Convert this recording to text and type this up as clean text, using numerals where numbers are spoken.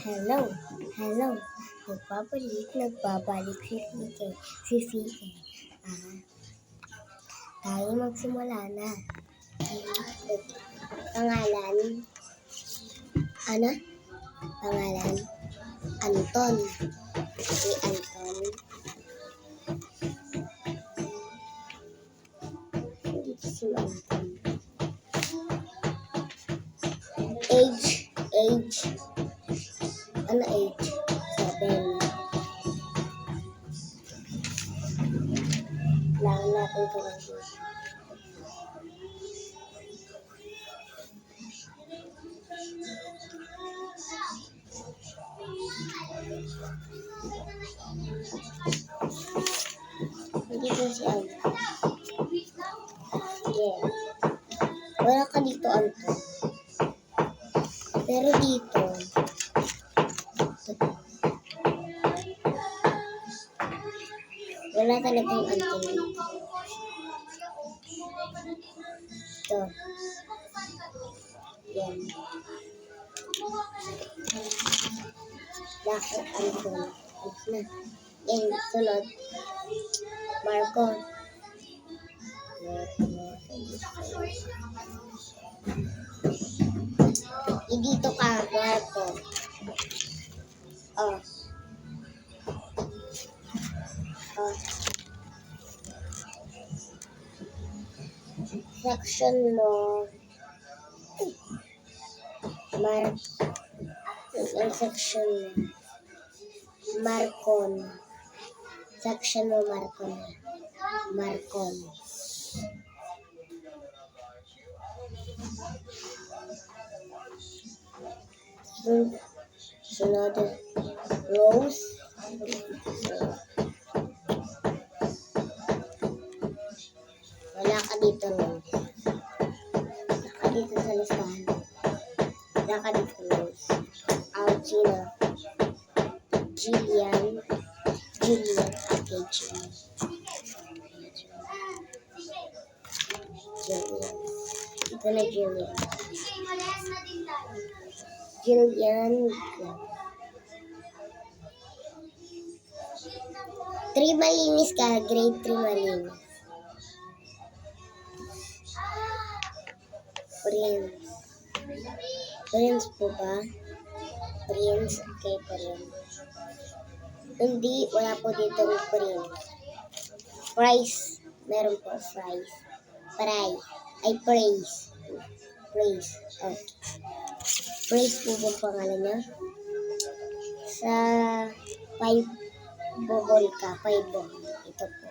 Hello, hello. Nagbabalik si Fike. Si Fike. Tayo magsimula na. Pangalan, ano? Pangalan, Anton. Si Anton. Dito si Anton. Age. Ano age? 7. Kailangan natin ito lang dito. Dito si Anton. Yeah. Wala ka dito, Anton. Pero dito, wala talagang Anton dito. Ito. Yan. Bakit Anton? Ito na. Yan, sunod. Marco. Dito ka, Marco. Oh. Section mo. Ang section mo. Marcon. Section mo, Marcon. Marcon. Sunod. Rose. Wala ka dito, Rose. Wala ka dito sa listahan. Wala ka dito, Rose. Algina. Jillian. Okay, Jillian. Ito na Jillian. Jillian. 3 malinis ka. Grade 3 malinis. Prince po ba? Prince. Okay, Prince. Hindi, wala po dito ang Prince. Price. Meron po, Price. Praise. Okay. Praise po ba pangalan niya? Sa 5 bohol ka. 5 bohol. Ito po.